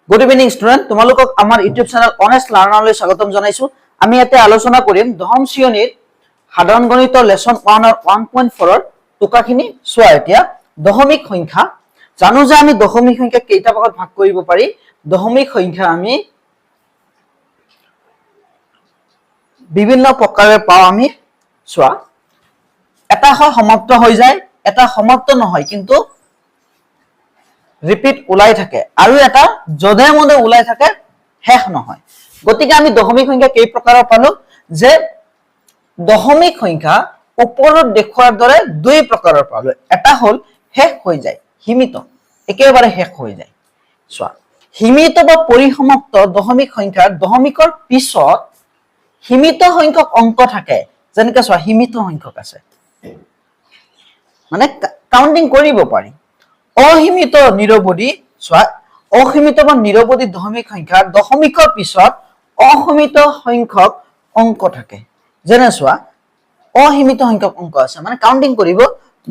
Good evening student, তোমালোকক আমাৰ YouTube channel honest লাৰ্ণাৰলৈ স্বাগতম জনাইছো। আমি ইয়াতে আলোচনা কৰিম দশম শ্ৰেণীৰ সাধাৰণ গণিতৰ লেসন 1 আৰু 1.4 ৰ টুকাখিনি চোৱা। এতিয়া দশমিক সংখ্যা জানো যে আমি দশমিক সংখ্যা কেইটা ভাগত ভাগ কৰিব পাৰি। দশমিক সংখ্যা আমি বিভিন্ন প্ৰকাৰে পাওঁ। আমি চোৱা, এটা হয় সমাপ্ত হৈ যায়, এটা সমাপ্ত নহয় কিন্তু ৰিপিট ওলাই থাকে, আৰু এটা যধে মধে ওলাই থাকে, শেষ নহয়। গতিকে আমি দশমিক সংখ্যা কেই প্ৰকাৰৰ পালো যে দশমিক সংখ্যা ওপৰত দেখুৱাৰ দৰে দুই প্ৰকাৰৰ পালো। এটা হল শেষ হৈ যায়, সীমিত, একেবাৰে শেষ হৈ যায়। চোৱা, সীমিত বা পৰিসমাপ্ত দশমিক সংখ্যাৰ দশমিকৰ পিছত সীমিত সংখ্যক অংক থাকে। যেনেকৈ চোৱা, সীমিত সংখ্যক আছে, মানে কাউন্টিং কৰিব পাৰি। অসীমিত নিৰৱধি, চোৱা, অসীমিত বা নিৰৱধি দশমিক সংখ্যাৰ দশমিকৰ পিছত অসীমিত সংখ্যক অংক থাকে। যেনে চোৱা, অসীমিত সংখ্যক অংক আছে, মানে কাউন্টিং কৰিব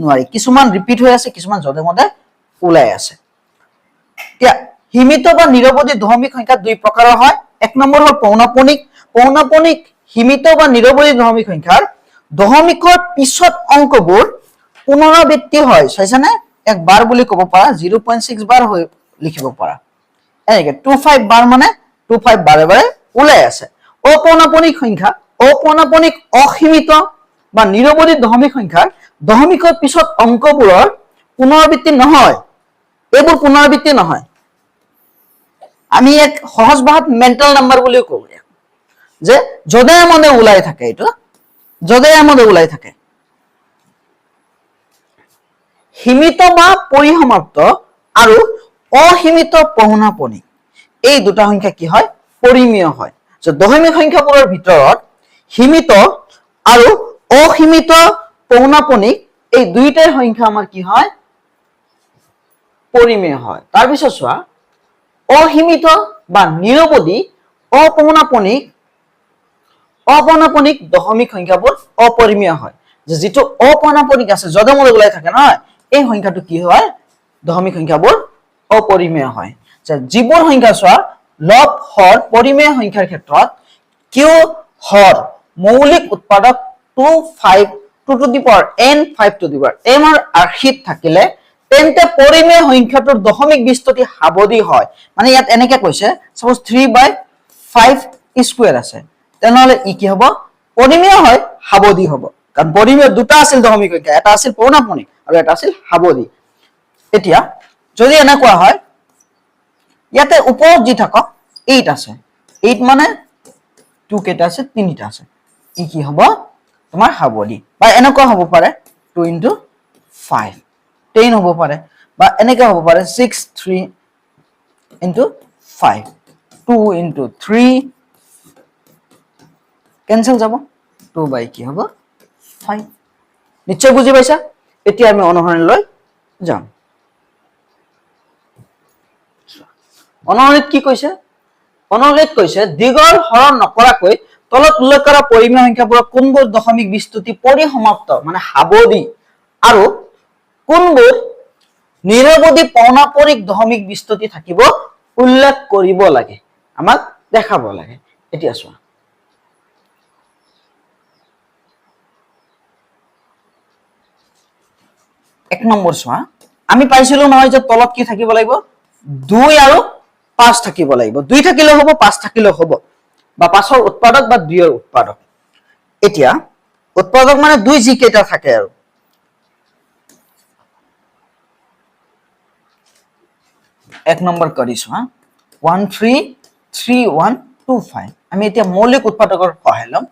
নোৱাৰি, কিছুমান ৰিপিট হৈ আছে, কিছুমান যধে মধে ওলাই আছে। এতিয়া সীমিত বা নিৰৱধি দশমিক সংখ্যা দুই প্ৰকাৰৰ হয়। এক নম্বৰ হল পৌনঃপুনিক। পৌনঃপুনিক সীমিত বা নিৰৱধি দশমিক সংখ্যাৰ দশমিকৰ পিছত অংকবোৰ পুনৰাবৃত্তি হয়। চাইছানে? এক বাৰ বুলি ক'ব পাৰা, 0.6 বাৰ হৈ লিখিব পাৰা। এনেকে 25 বাৰ মানে 25 বাৰে বাৰে ওলাই আছে। অপৌনঃপুনিক সংখ্যা, অপৌনঃপুনিক অসীমিত বা নিৰৱধি দশমিক সংখ্যাৰ দশমিকৰ পিছত অংকবোৰৰ পুনৰাবৃত্তি নহয়। এইবোৰ পুনৰাবৃত্তি নহয়। আমি এক সহজ ভাষাত মেন্টাল নাম্বাৰ বুলিও কওঁ, যে যধে মধে ওলাই থাকে, এইটো যধে মধে ওলাই থাকে। সীমিত বা পৰিসমাপ্ত আৰু অসীমিত পৌনঃপুনিক, এই দুটা সংখ্যা কি হয়? পৰিমেয় হয়। দশমিক সংখ্যাবোৰৰ ভিতৰত সীমিত আৰু অসীমিত পৌনঃপুনিক, এই দুইটাই সংখ্যা আমাৰ কি হয়? পৰিমেয় হয়। তাৰপিছত চোৱা, অসীমিত বা নিৰৱধি অপৌনঃপুনিক, অপৌনঃপুনিক দশমিক সংখ্যাবোৰ অপৰিমেয় হয়। যিটো অপৌনঃপুনিক আছে, যধে মধে ওলাই থাকে নহয়, এই সংখ্যাটো কি হয়? দশমিক সংখ্যাবোৰ অপৰিমেয় হয়। যিবোৰ সংখ্যা চোৱা, লব হৰ পৰিমেয় সংখ্যাৰ ক্ষেত্ৰত কিউ হৰ মৌলিক উৎপাদক 2 to the power n 5 to the power m ৰ আৰ্হিত থাকিলে তেন্তে পৰিমেয় সংখ্যাটোৰ দশমিক বিস্তৃতি হাবধি হয়। মানে ইয়াত এনেকে কৈছে, সাপোজ 3/5 স্কয়াৰ আছে, তেনেহলে ই কি হ'ব? পৰিমেয় হয়, হাবধি হ'ব। কাৰণ পৰিমেয় দুটা আছিল দশমিক সংখ্যা, এটা আছিল পৌনঃপুনিক আৰু এটা আছিল হাবধি। এতিয়া যদি এনেকুৱা হয়, ইয়াতে ওপৰত যি থাকক 8 আছে, 8 মানে 2 কেইটা আছে? 3টা আছে, ই কি হ'ব? তোমাৰ হাবধি। বা এনেকুৱা হ'ব পাৰে 2 into 5 10 হ'ব পাৰে, বা এনেকে হ'ব পাৰে 6 3 into 5 2 into 3 কেনসেল যাব, 2 by কি হ'ব? 5। নিশ্চয় বুজি পাইছা? এতিয়া আমি অনুসৰণলৈ যাম। অনুসৰণিত কি কৈছে? অনুসৰণিত কৈছে দ্বিগৰ হৰণ নকৰাকৈ তলত উল্লেখ কৰা পৰিমেয় সংখ্যাবোৰৰ কোনবোৰ দশমিক বিস্তৃতি পৰিসমাপ্ত মানে হাবধি আৰু কোনবোৰ নিৰৱধি পৌনঃপুনিক দশমিক বিস্তৃতি থাকিব উল্লেখ কৰিব লাগে, আমাক দেখাব লাগে। এতিয়া চোৱা, এক নম্বৰ চোৱা, আমি পাইছিলো নহয় যে তলত কি থাকিব লাগিব? 2 আৰু 5 থাকিব লাগিব। 2 থাকিলেও হ'ব, 5 থাকিলেও হ'ব, বা 5ৰ উৎপাদক বা 2ৰ উৎপাদক। এতিয়া উৎপাদক মানে 2 যি কেইটা থাকে আৰু। এক নম্বৰ কৰিছো, 1 3 3 1 2 5। আমি এতিয়া মৌলিক উৎপাদকৰ সহায় ল'ম।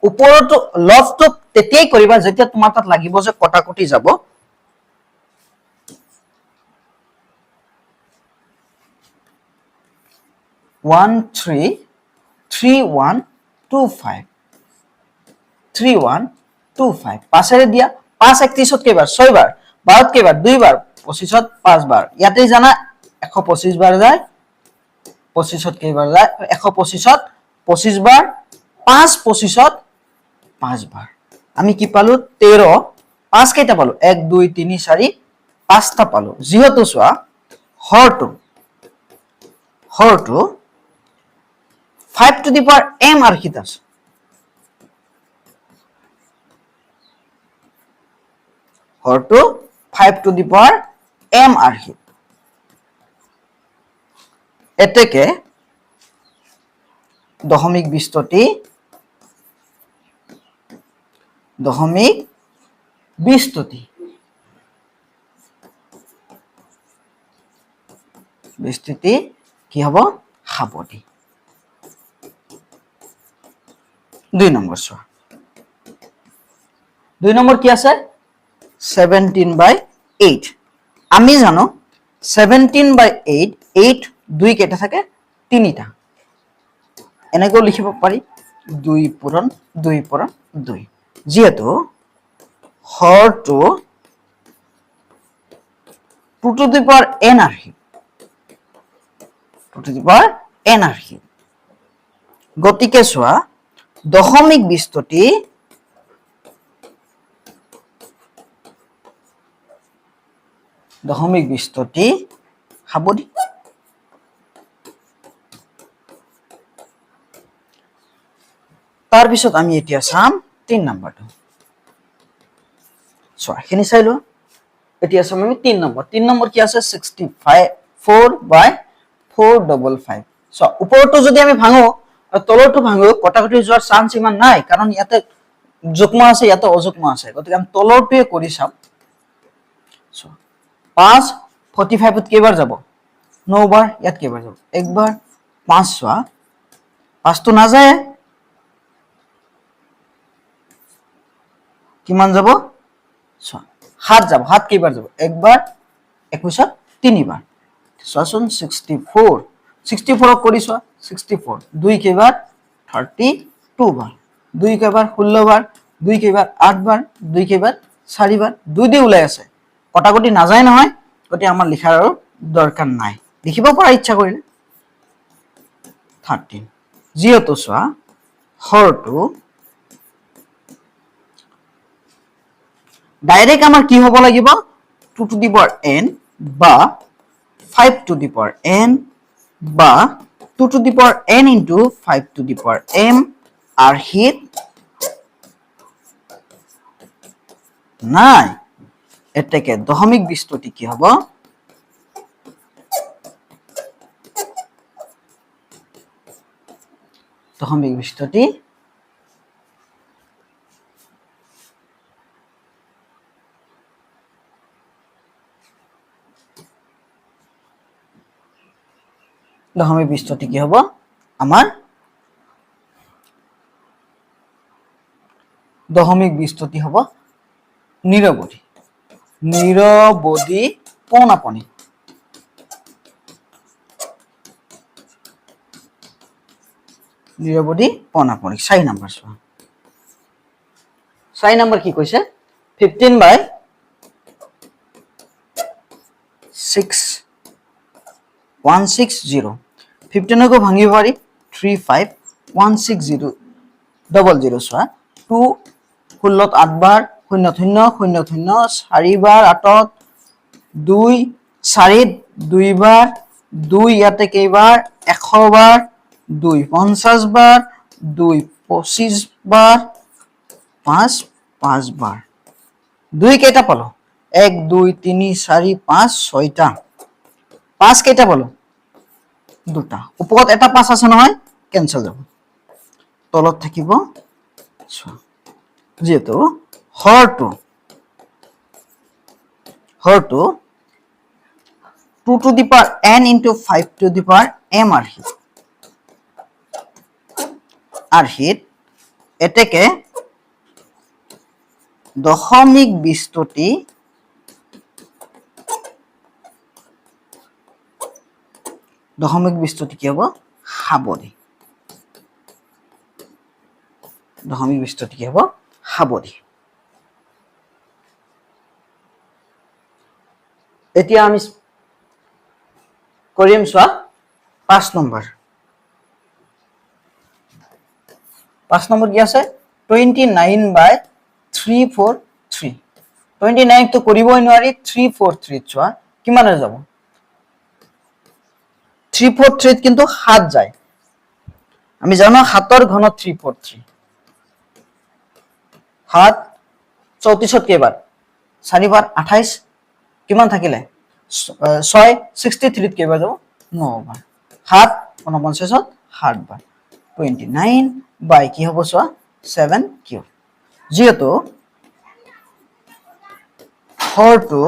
ওপৰতো লবটো তেতিয়াই কৰিবা যেতিয়া তোমাৰ তাত লাগিব যে কটাকটি যাব। 1 3 3 1 2 5 3 1 2 5 5 দিয়া। 5 31ত কেইবাৰ? 6 বাৰ। 12ত কেইবাৰ? 2 বাৰ। 25ত 5 বাৰ। ইয়াতে জানা 125 বাৰ যায়। 25ত কেইবাৰ যায়? 125ত 25 বাৰ। 5 25ত 5 বাৰ। আমি কি পালো? 13। 5 কেইটা পালো? 1 2 3 4 5টা পালো। যিহেতু চোৱা হৰটো হৰটো 5 to the power m আৰ্হিত আছে হৰটো 5 to the power m আৰ্হিত এতেকে দশমিক বিস্ততি বিস্তৃতি কি হব সাবধি 2 নম্বৰ চোৱা 2 নম্বৰ কি আছে 17/8 আমি জানো 17/8 8 2 কেটা থাকে 3টা এনেকৈ লিখিব পাৰি 2 পূৰণ 2 যেহেতু হৰটো 2 to the power n আৰ্হিত 2 to the power n আৰ্হিত গতিকে চোৱা দশমিক বিস্ততি সাবধি তাৰ পিছত আমি এতিয়া চাম 3 নম্বৰটো চোৱা এখিনি চাই লোৱা এতিয়া চাম আমি 3 নম্বৰ কি আছে 64/455 সো ওপৰটো যদি আমি ভাঙো আৰু তলৰটো ভাঙো কটাকটি যোৱাৰ চান্স ইমান নাই কাৰণ ইয়াতে যুগ্ম আছে ইয়াতে অযুগ্ম আছে গতিকে আমি তলৰটোৱে কৰি চাম সো 5 45 ত কেইবাৰ যাব 9 বাৰ ইয়াত কেইবাৰ যাব একবাৰ 5 চোৱা 5 তো না যায় কিমান যাব চোৱা 7 যাব 7 কেইবাৰ যাব একবাৰ 21 তিনিবাৰ চোৱাচোন 64 কৰি চোৱা 64 2 কেইবাৰ 32 বাৰ 2 কেইবাৰ 16 বাৰ 2 কেইবাৰ 8 বাৰ 2 কেইবাৰ 4 বাৰ 2 দি ওলাই আছে কটাকটি না যায় নহয় গতি আমাৰ লিখাৰ আৰু দৰকাৰ নাই লিখিব পৰা ইচ্ছা কৰিলে 13 যেহেতু চোৱা হৰটো ডাইৰেক্ট আমাৰ কি হ'ব লাগিব 2 to the power n বা 5 to the power n বা 2 to the power n into 5 to the power m আৰ্হিত নাই এতেকে দশমিক বিস্ততি কি হ'ব দশমিক বিস্ততি কি হ'ব আমাৰ দশমিক বিস্ততি হ'ব নিৰবধি পৌনাপনি নিৰবধি পৌনাপনি 4 নম্বৰ চোৱা 4 নম্বৰ কি কৈছে 15/6160 15 কো ভাঙিব পাৰি 35160 চোৱা 2 16 8 বাৰ 0 0 0 0 4 বাৰ 8 2 4 2 বাৰ 2 ইয়াতে কেইবাৰ 100 বাৰ 2 50 বাৰ 2 25 বাৰ 5 5 বাৰ 2 কেইটা পালো 1 2 3 4 5 6টা 5 কেইটা পালো দুটা ওপৰত এটা 5 আছে নহয় কেনসেল যাব তলত থাকিব যেহেতু হৰটো 2 to the power n into 5 to the power m আৰ্হিত এতেকে দশমিক বিস্ততি কি হ'ব সাবধি দশমিক বিস্ততি কি হ'ব সাবধি এতিয়া আমি কৰিম চোৱা 5 নম্বৰ কি আছে 29/343 29 তো কৰিবই নোৱাৰি 343 চোৱা কিমানে যাব 3/4 কিন্তু 7 যায় আমি জানো 7ৰ ঘন 3/4 7 34 কেইবাৰ 4 বাৰ 28 কিমান থাকিলে 6 63 কেইবাৰ যাব 9 বাৰ 7 49 7 বাৰ 29 বাই কি হ'ব চোৱা 7 কিউব যেহেতু 4 to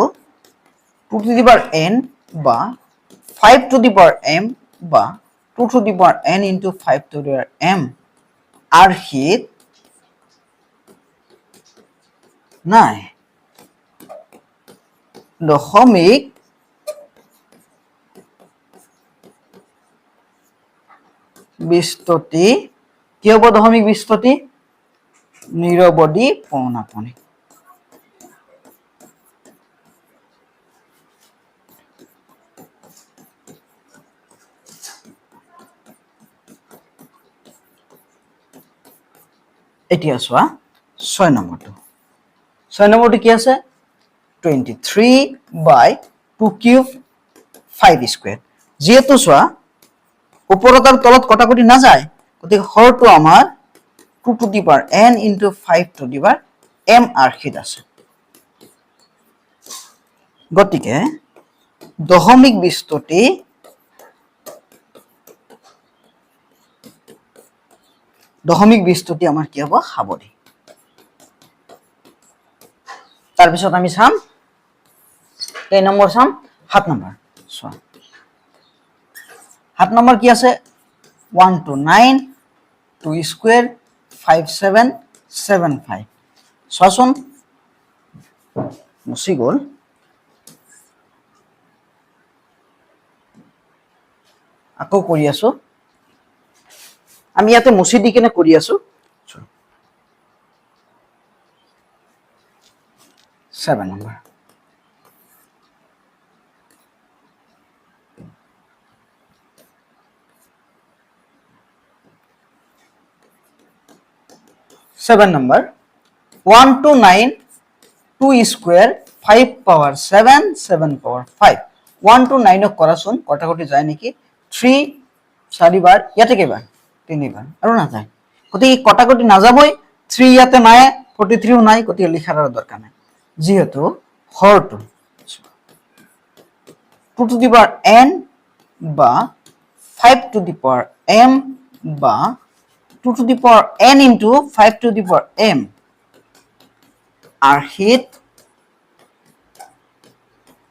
2 to the power n বা 5 to the power m বা 2 to the power n into 5 to the power m আর হিত নাই দশমিক বিস্ততি কি হ'ব দশমিক বিস্ততি নিৰবধি পৌনাপনি এতিয়া চোৱা 6 নম্বৰটো 6 নম্বৰটো কি আছে 23 by 2 cube 5 square যেহেতু চোৱা ওপৰত আৰু তলত কটাকটি না যায় গতিকে হৰটো আমাৰ 2 to the power n into 5 to the power m আৰ্হিত আছে গতিকে দশমিক বিস্ততি আমাৰ কি হ'ব সাৱধি তাৰ পিছত আমি চাম কেই নম্বৰ চাম 7 নম্বৰ চোৱা 7 নম্বৰ কি আছে 1 to 9 2 square 5 7 7 5 চোৱাচোন মুছি গ'ল আকৌ কৰি আছো আমি ইয়াতে মুছি দি কেনে কৰি আছো 7 number 7 number 1 to 9 2 square 5 power 7 7 power 5 1 to 9 কৰাচোন কটাকটি যায় নেকি 3 4 বাৰ ইয়াতে কেইবাৰ 3 বাৰ আৰু না যায় গতিকে কটাকটি না যাবই 3 ইয়াতে নাই 43 ও নাই গতিকে লিখাৰ দৰকাৰ নাই যেহেতু হৰটো 2 to the power n বা 5 to the power m বা 2 to the power n into 5 to the power m আৰ্হিত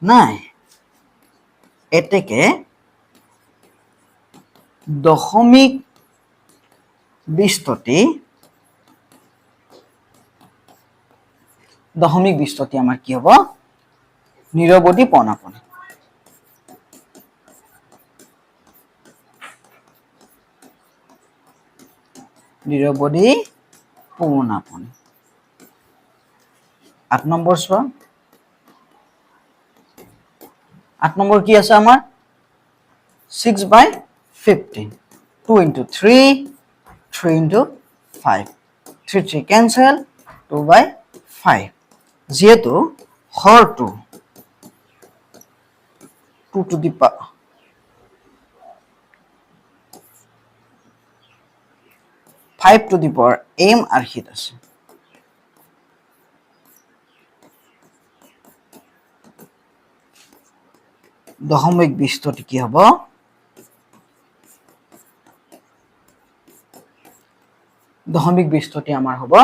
নাই এতেকে দশমিক বিস্ততি আমাৰ কি হ'ব নিৰবধি পৌনাপনি নিৰবধি পৌনাপনি 8 নম্বৰ চোৱা 8 নম্বৰ কি আছে আমাৰ 6 by 15 2 into 3 3 into 5 3 3 cancel 2 by 5 যেহেতু হৰটো 2 to the power 5 to the power m আৰ্হিত আছে দশমিক বিস্ততি কি হ'ব দশমিক বিস্ততি আমাৰ হ'ব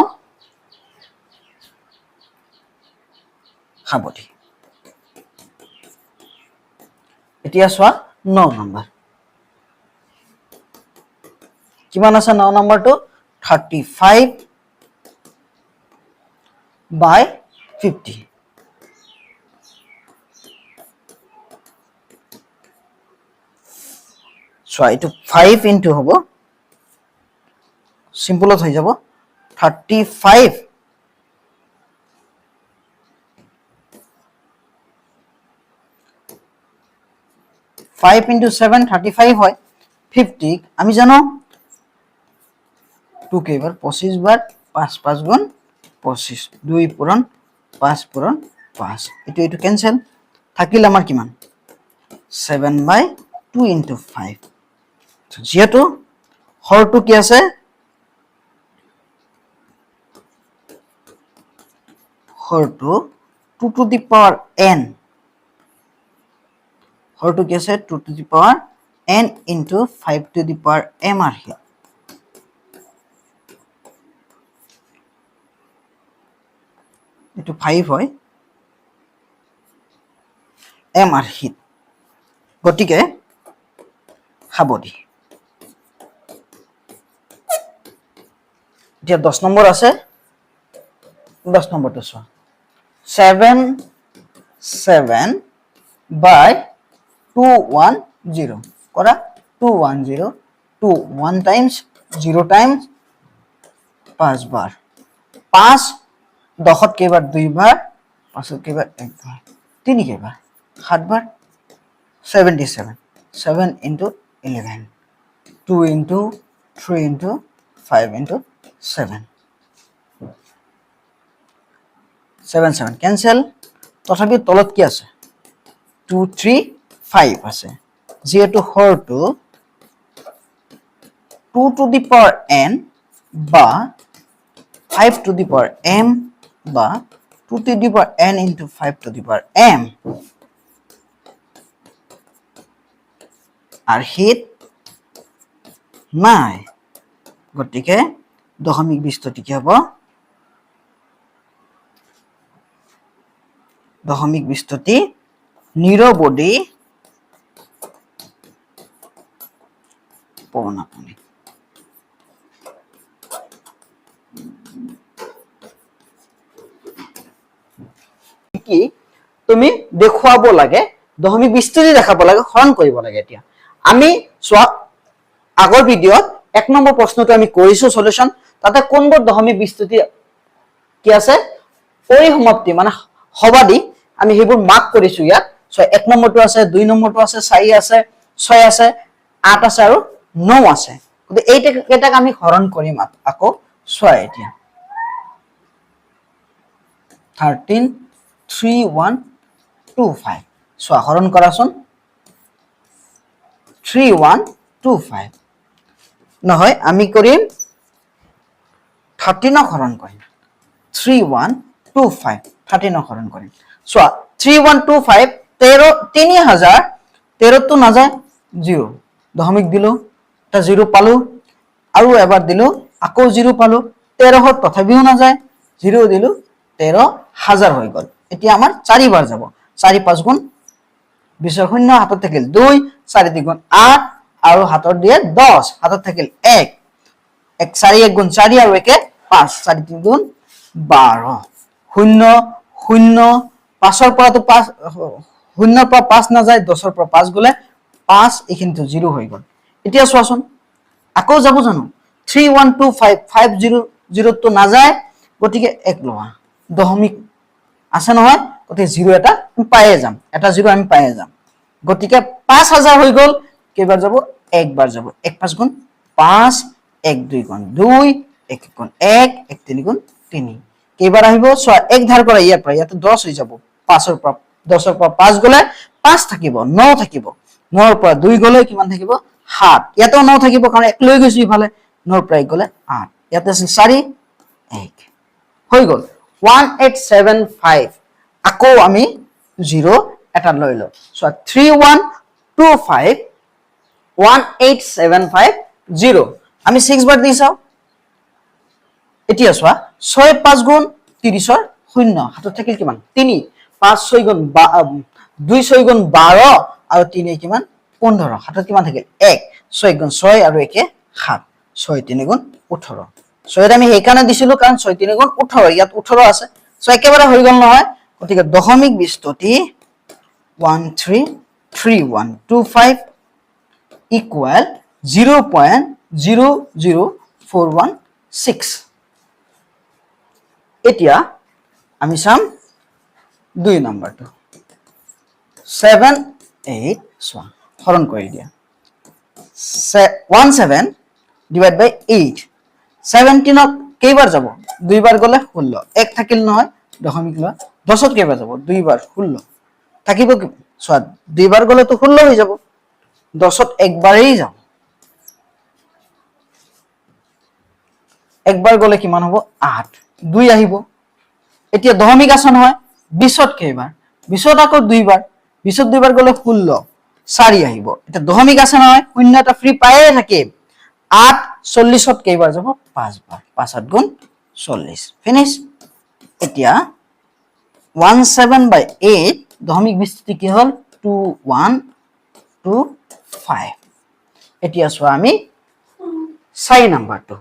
সাৱধি এতিয়া চোৱা 9 নম্বৰ কিমান আছে 9 নম্বৰটো 35 by 50 so itu 5 into hobo simple হৈ যাব 35 5 into 7 35 হয় 50 আমি জানো 2 কেইবাৰ 25 বাৰ 5 5 গুণ 25 2 পূৰণ 5 পূৰণ 5 এটো ক্যান্সেল থাকিল আমাৰ কিমান 7 by 2 into 5 যেহেতু হৰটো কি আছে হৰটো 2 to the power n হৰটো কি আছে 2 to the power n into 5 to the power m আহি এটো 5 হয় m আহি গটিকে খাবদি এতিয়া 10 নম্বৰ আছে 10 নম্বৰটো চোৱা 7 by 210 করা 210 2 1 times 0 times 5 বার 5 10 কেইবার 2 বার 5 কেইবার 1 বার 3 কেইবার 7 বার 77 7 into 11 2 into 3 into 5 into 7 7 7 cancel তথাপি তলত কি আছে 2 3 5 আছে যেহেতু হৰটো 2 to the power n বা 5 to the power m বা 2 to the power n into 5 to the power m আর হিত নাই গতিকে দশমিক বিস্তৃতি কি হ'ব দশমিক বিস্তৃতি নিৰবধি পৌনপুনি কি তুমি দেখুৱাব লাগে দশমিক বিস্তৃতি দেখাব লাগে হৰণ কৰিব লাগে এতিয়া আমি সোৱা আগৰ ভিডিঅত 1 নম্বৰ প্ৰশ্নটো আমি কৰিছো সলিউশন তাতে কোনবোৰ দশমিক বিস্তৃতি কি আছে পৰিসমাপ্তি মানে হবাদি আমি হেবোৰ মাৰ্ক কৰিছো ইয়াত সো 1 নম্বৰটো আছে 2 নম্বৰটো আছে 4 আছে 6 আছে 8 আছে আৰু 9 আছে গতি এইটাক আমি হৰণ কৰিম আকৌ সোৱা এতিয়া 13 3 1 2 5 সোৱা হৰণ কৰাচোন 3 1 2 5 নহয় আমি কৰিম 13 হৰণ কৰিম 3 1 2 5 13 হৰণ কৰিম সোৱা 3 1 2 5 3000 13 তো না যায় 0 দশমিক দিলো তা 0 পালো আৰু এবাৰ দিলো আকৌ 0 পালো 13 তথাপিও না যায় 0 দিলো 13000 হৈ গল এতিয়া আমাৰ 4 বাৰ যাব 4 5 গুণ 20 শূন্য হাতত থাকিল 2 4 2 গুণ 8 আৰু হাতত দিয়ে 10 হাতত থাকিল 1 1 4 1 গুণ 4 আৰু 1 5 4 3 গুণ 12 শূন্য শূন্য 5 ৰ পৰা তো 5 শূন্যৰ পৰা 5 না যায় 10 ৰ পৰা 5 গলে 5 এখিনটো 0 হৈ গল এতিয়া চোৱাচোন আকৌ যাব জানো 3 1 2 5 5 0 0 তো না যায় গতিকে 1 লোৱা দশমিক আছে নহয় গতিকে 0 এটা আমি পায়ে যাম এটা 0 আমি পায়ে যাম গতিকে 5000 হৈ গল কেইবাৰ যাব একবাৰ যাব 1 5 গুণ 5 1 2 গুণ 2 1 গুণ 1 1 3 গুণ 3 কেইবাৰ আহিব সোৱা এক ধাৰ পৰা ইয়াৰ পৰা ইয়াতে 10 হৈ যাব 5 ৰ পৰা 10 ৰ পৰা 5 গলে 5 থাকিব 9 থাকিব 9 ৰ পৰা 2 গলে কিমান থাকিব 7 ইয়াতে 9 থাকিব কাৰণ 1 লৈ গৈছো ইফালে 9 ৰ পৰা 1 গলে 8 ইয়াতে আছে 4 1 হৈ গল 1875 আকৌ আমি 0 এটা লৈ ল সো 3125 18750 আমি 6 বাৰ দি চাও এতিয়া সোৱা 6 5 গুণ 30 ৰ শূন্য হাতত থাকিল কিমান 3 5 6 গুণ 2 6 গুণ 12 আৰু 3 কিমান 15 হাতত কিমান থাকিল 1 6 গুণ 6 আৰু 1 7 6 3 গুণ 18 6 আমি হেকানে দিছিলো কাৰণ 6 3 গুণ 18 ইয়াত 18 আছে সো একেবাৰে হৈ গল নহয় গতিকে দশমিক বিস্তৃতি 133125 equal 0.00416 এতিয়া আমি চাম 2 নম্বৰটো 7 8 সোৱা হৰণ কৰি দিয়া 17 divided by 8 17 ত কেইবাৰ যাব 2 বাৰ গলে 16 এক থাকিল নহয় দশমিক লোৱা 10 ত কেইবাৰ যাব 2 বাৰ 16 থাকিব কি সোৱা 2 বাৰ গলে তো 16 হৈ যাব 10ত একবাৰেই যাওঁ, একবাৰ গলে কিমান হ'ব 8, 2 আহিব। এতিয়া দশমিক আছে নহয় 20ত কেইবাৰ, 20ত আকৌ দুইবাৰ, 20ত দুইবাৰ গলে 16, 4 আহিব। এতিয়া দশমিক আছে নহয়, শূন্য এটা ফ্ৰী পায়ে থাকে, 8 40ত কেইবাৰ যাব 5 বাৰ, 5 8 গুণ 40, ফিনিশ। এতিয়া 17/8 দশমিক বিস্তৃতি কি হল 2125। এতিয়া চোৱা আমি 4 নাম্বাৰটো,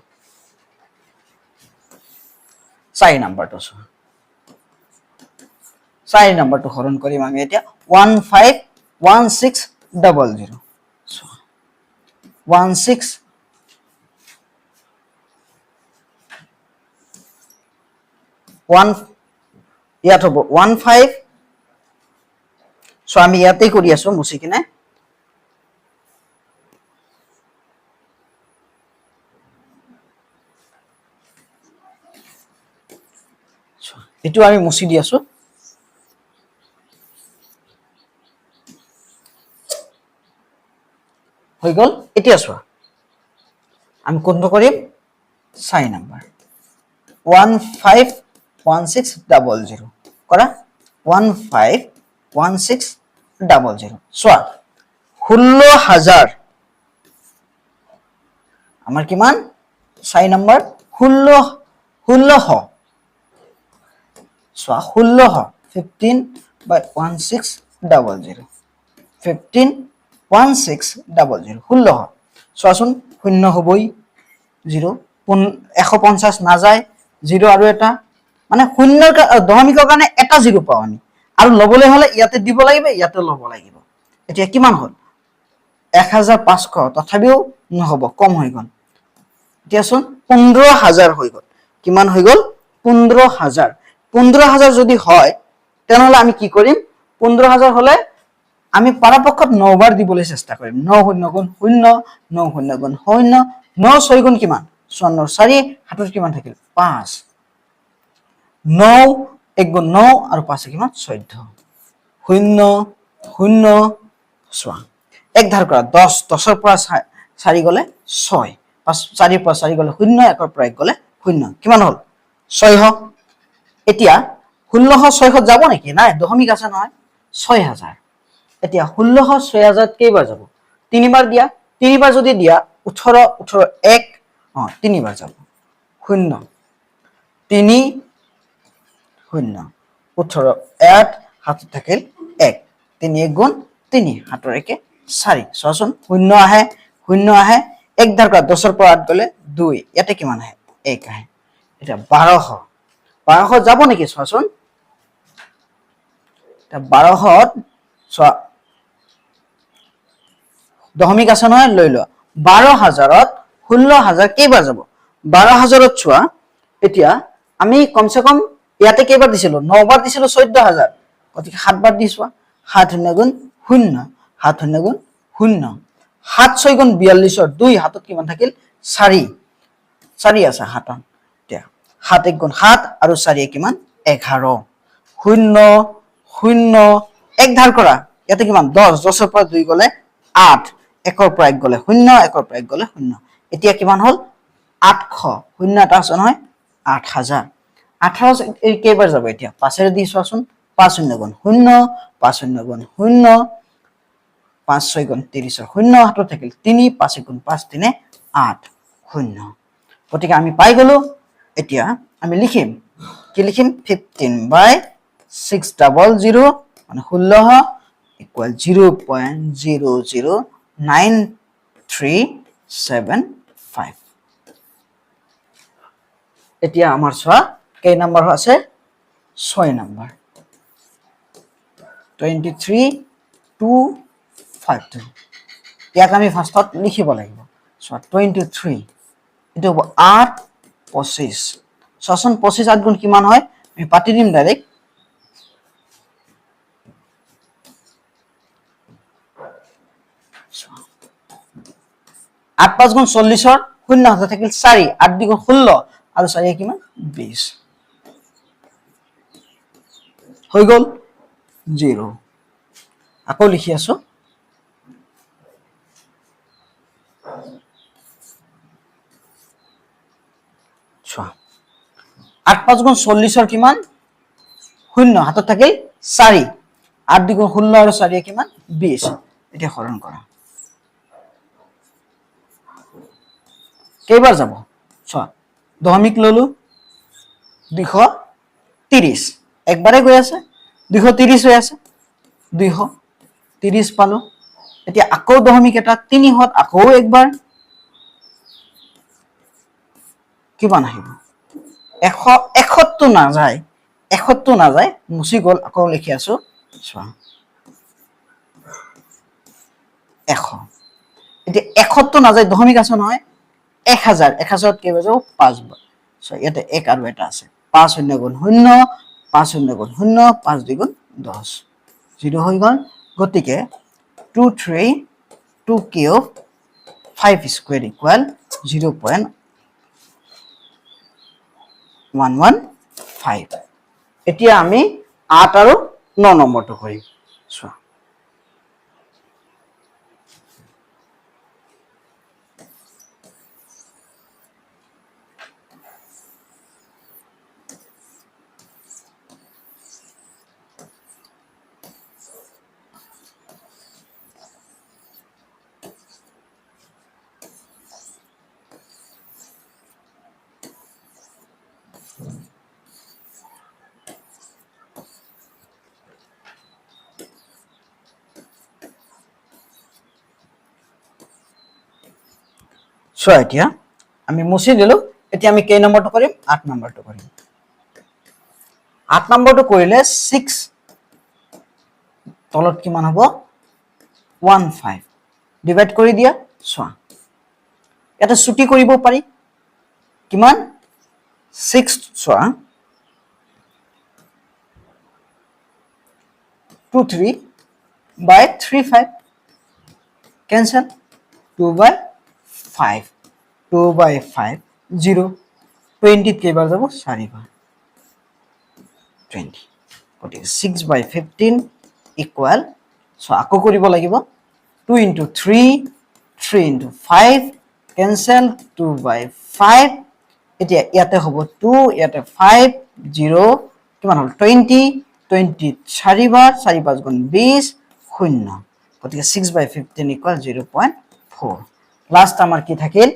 4 নাম্বাৰটো চোৱা, 4 নাম্বাৰটো হৰণ কৰিম আমি এতিয়া 151600 চোৱা ইয়াত হ'ব 15, আমি ইয়াতেই কৰি আছো মুছি কিনে, এইটো আমি মুছি দি আছো। হৈ গল। এতিয়া চোৱা আমি কোনটো কৰিম 4 নাম্বাৰ 151600 কৰা 151600 চোৱা 16000 আমাৰ কিমান 4 নাম্বাৰ 1600 চোৱা 1600 15/1600 151600 1600 চোৱাচোন শূন্য হবই, 0 150 নাযায়, 0 আৰু এটা মানে শূন্যৰ দশমিকৰ কাৰণে এটা 0 পাওঁ আমি, আৰু লবলৈ হলে ইয়াতে দিব লাগিব, ইয়াতে লব লাগিব। এতিয়া কিমান হল 1500, তথাপিও নহব, কম হৈ গল। এতিয়া চোন 15000 হৈ গল, কিমান হৈ গল 15000, 15000 যদি হয় তেনেহলে আমি কি কৰিম, 15000 হলে আমি পৰাপক্ষত 9 বাৰ দিবলৈ চেষ্টা কৰিম। 9 শূন্য গুণ 0, 9 শূন্য গুণ 0, 9 6 গুণ কিমান 54, 4 হাতত কিমান থাকিল 5, 9 1 গুণ 9 আৰু 5 কিমান 14, 0 0 চোৱা এক ধাৰ কৰা 10, 10ৰ পৰা 4 গলে 6, 4ৰ পৰা 4 গলে 0, 1ৰ পৰা 1 গলে 0, কিমান হল 600। এতিয়া 1600 600 যাব নেকি, নাই দশমিক আছে নহয় 6000। এতিয়া 1600 6000 কেইবাৰ যাব, 3 বাৰ দিয়া, 3 বাৰ যদি দিয়া 18 18 1 3 বাৰ যাব 0 3 0 18 1 হাতত থাকিল 1, 3 1 গুণ 3, হাতৰ 1 4, চোৱাচোন 0 আহে 0 আহে, এক ধাৰ কৰা 10ৰ পৰা 8 গলে 2, ইয়াতে কিমান আহে 1 আহে। এতিয়া 1200 যাব নেকি চোৱাচোন, এতিয়া 1200ত চোৱা দশমিক আছে নহয় লৈ লোৱা, 12000ত 16000 কেইবাৰ যাব, 12000ত চোৱা এতিয়া আমি কমসে কম ইয়াতে কেইবাৰ দিছিলো 9 বাৰ দিছিলো 14000, গতিকে 7 বাৰ দি চোৱা 7 শূন্য গুণ 0, 7 শূন্য গুণ 0, 7 6 গুণ 42ৰ 2, হাতত কিমান থাকিল 4, 4 আছে হাতত। এতিয়া 7 1 গুণ 7 আৰু 4 কিমান 11, 0 0 এক ধাৰ কৰা, ইয়াতে কিমান 10, 10ৰ পৰা 2 গলে 8, 1ৰ পৰা 1 গলে 0, 1ৰ পৰা 1 গলে 0, এতিয়া কিমান হল 800, 0 এটা আছে নহয় 8000, 8000 কেইবাৰ যাব, এতিয়া 5ৰে দি চোৱাচোন 5 শূন্য গুণ 0, 5 শূন্য গুণ 0, 5 6 গুণ 30ৰ 0, হাতত থাকিল 3, 5 গুণ 5 3 8 0, গতিকে আমি পাই গলো। এতিয়া আমি লিখিম কি লিখিম 15/600 মানে 1600 ইকুয়াল 0.009375। এতিয়া আমাৰ চোৱা কেই নাম্বাৰ আছে 6 নাম্বাৰ 23252, ইয়াক আমি ফাৰ্ষ্টত লিখিব লাগিব। চোৱা 23 এটো হ'ব 8 25, চোৱাচোন 25 8 গুণ কিমান হয়, আমি পাতি দিম ডাইৰেক্ট, আঠ 5 গুণ 40ৰ 0 হাতত থাকিল 4, 8 2 গুণ 16 আৰু 4 কিমান 20, হৈ গল 0। আকৌ লিখি আছো চোৱা 8 5 গুণ 40 কিমান 0 হাতত থাকিল 4 8 2 গুণ 16 আৰু 4 কিমান 20 এতিয়া হৰণ কৰা কেইবাৰ যাব চোৱা দশমিক ললো 230 একবাৰে গৈ আছে 230 হৈ আছে 230 পালো এতিয়া আকৌ দশমিক এটা 3 হত আকৌ একবাৰ কিমান আহিব 171 নাযায় 71 নাযায় মুছি গল আকৌ লিখি আছো চোৱা 100 এতিয়া 71 নাযায় দশমিক আছে নহয় 1000 1000 ত কেইবাৰ যাব 5 বাৰ সো ইয়াতে 1 আৰু এটা আছে 5 শূন্য গুণ 0 5 শূন্য গুণ 0 5 2 গুণ 10 0 হৈ গল গতিকে 2 3 2 কিউব 5 স্কয়ার ইকুয়াল 0.115 এতিয়া আমি 8 আৰু 9 নম্বৰটো কৰিম চোৱা সো এতিয়া আমি মুছি দিলো এতিয়া আমি কেই নম্বৰটো কৰিম 8 নম্বৰটো কৰিম 8 নম্বৰটো কৰিলে 6 তলত কিমান হ'ব 15 ডিভাইড কৰি দিয়া চোৱা এটা ছুটি কৰিব পাৰি কিমান 6 চোৱা 2 3 by 3 5 cancel 2 by 5 2 by 5 0 20 কেইবাৰ যাব 4 বাৰ 20 গতিকে 6 by 15 equal so আকৌ কৰিব লাগিব 2 into 3 3 into 5 cancel 2 by 5 এতিয়া ইয়াতে হ'ব 2 ইয়াতে 5 0 কিমান হ'ল 20 20 4 বাৰ 4 5 গুণ 20 শূন্য গতিকে 6 by 15 equal 0.4 লাস্ট আমার কি থাকিল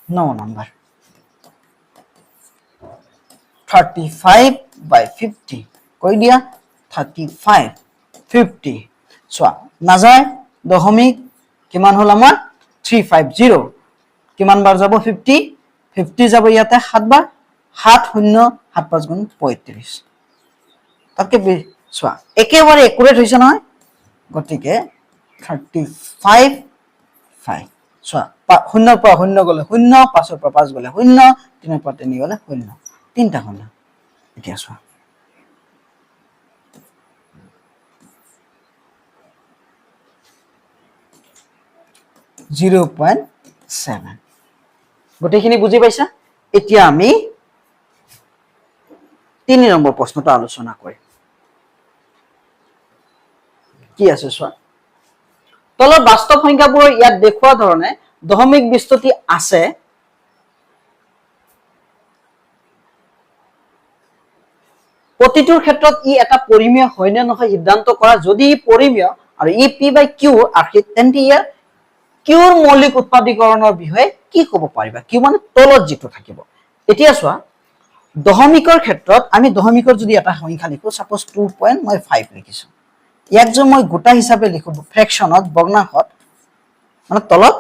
9 নাম্বার 35 by 50 কই দিয়া 35 50 সো না যায় দশমিক কিমান হল আমার 350 কিমান বার যাব 50 50 যাব ইয়াতে 7 বার 7 শূন্য 7 5 গুণ 35 তাকে সো একেবারে একুরেট হইছে নহয় গতিকে 35 5 সো শূন্যৰ পৰা শূন্য গলে শূন্য 5ৰ পৰা 5 গলে শূন্য 3ৰ পৰা 3 গলে শূন্য তিনটা শূন্য এতিয়া সো 0.7 গোটেইখিনি বুজি পাইছা এতিয়া আমি 3 নম্বৰ প্ৰশ্নটো আলোচনা কৰিম কি আছে সো তলত বাস্তৱ সংখ্যাবোৰ ইয়াত দেখুৱা ধৰণে দশমিক বিস্তৃতি আছে প্ৰতিটোৰ ক্ষেত্ৰত ই এটা পৰিমেয় হয় নে নহয় সিদ্ধান্ত কৰা যদি পৰিমেয় আৰু ই p by q আখিত তেন্তে ইয়াৰ কিউৰ মৌলিক উৎপাদীকৰণৰ বিষয়ে কি ক'ব পাৰিবা কিউ মানে তলত যেটো থাকিব এতিয়া চোৱা দশমিকৰ ক্ষেত্ৰত আমি দশমিকৰ যদি এটা সংখ্যা লিখো সাপোজ 2.5 লিখিছো ইয়াক যে মই গোটা হিচাপে লিখো ফ্ৰেকশনত ভগ্নাংশত মানে তলত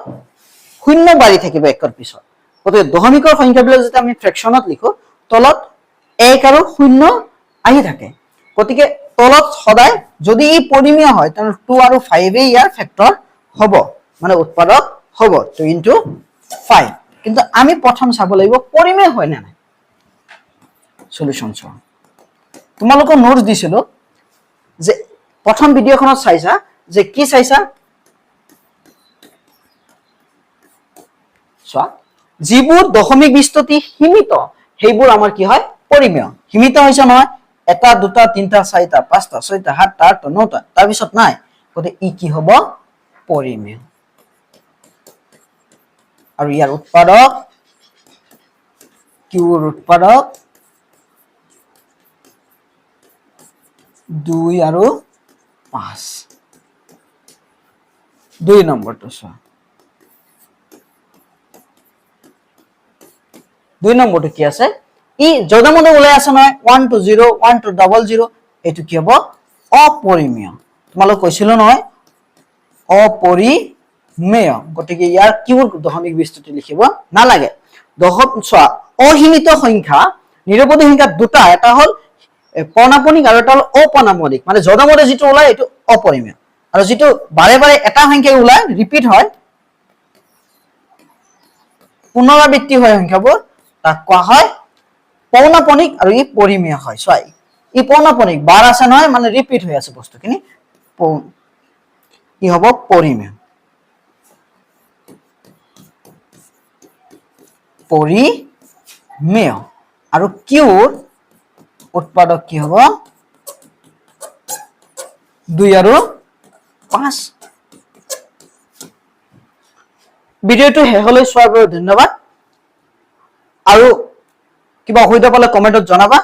শূন্য বাঢ়ি থাকিব একৰ পিছত গতিকে দশমিকৰ সংখ্যাবিলাক যদি আমি ফ্ৰেকশনত লিখো তলত 1 আৰু 0 আহি থাকে গতিকে তলত সদায় যদি ই পৰিমেয় হয় তেনে 2 আৰু 5 এ ইয়াৰ ফেক্টৰ হ'ব মানে উৎপাদক হ'ব 2 into 5 কিন্তু আমি প্ৰথম চাব লাগিব পৰিমেয় হয় না নাই সলিউশন চোৱা তোমালোকৰ নোটস দিছিলো যে প্ৰথম ভিডিওখনত চাইছা যে কি চাইছা চোৱা যিবোৰ দশমিক বিস্তৃতি সীমিত সেইবোৰ আমাৰ কি হয় পৰিমেয় সীমিত হৈছে নহয় এটা দুটা তিনটা চাৰিটা পাঁচটা ছয়টা সাতটা আঠটা নটা তাৰ পিছত নাই গতে ই কি হ'ব পৰিমেয় আৰু ইয়াৰ উৎপাদক কিউৰ উৎপাদক 2 আৰু 5 2 নম্বৰটো চোৱা 2 নম্বৰটো কি আছে ই যধে মধে ওলাই আছে নহয় 1 to 0 1 to 00 এটো কি হ'ব অপৰিমেয় তোমালোক কৈছিল নহয় অপৰিমেয় গতিকে ইয়াৰ কিউৰ দশমিক বিস্তৃতি লিখিব নালাগে চোৱা অসীমিত সংখ্যা নিৰপদী সংখ্যা দুটা এটা হল পনাপনিক আৰু এটা হল অপনাপনিক মানে যধে মধে যেটো ওলাই এটো অপৰিমেয় আৰু যেটো বাৰে বাৰে এটা সংখ্যা ওলাই ৰিপিট হয় পুনৰাবৃত্তি হয় সংখ্যাবোৰ তাক কোৱা হয় পৌনপনিক আৰু ই পৰিমেয় হয় চোৱা ই পৌনপনিক বাৰ আছে নহয় মানে ৰিপিট হৈ আছে বস্তুখিনি ই হ'ব পৰিমেয় আৰু কিউৰ উৎপাদক কি হ'ব 2 আৰু 5 ভিডিওটো শেষলৈ চোৱাৰ বাবে ধন্যবাদ আৰু কিবা অসুবিধা পালে কমেন্টত জনাবা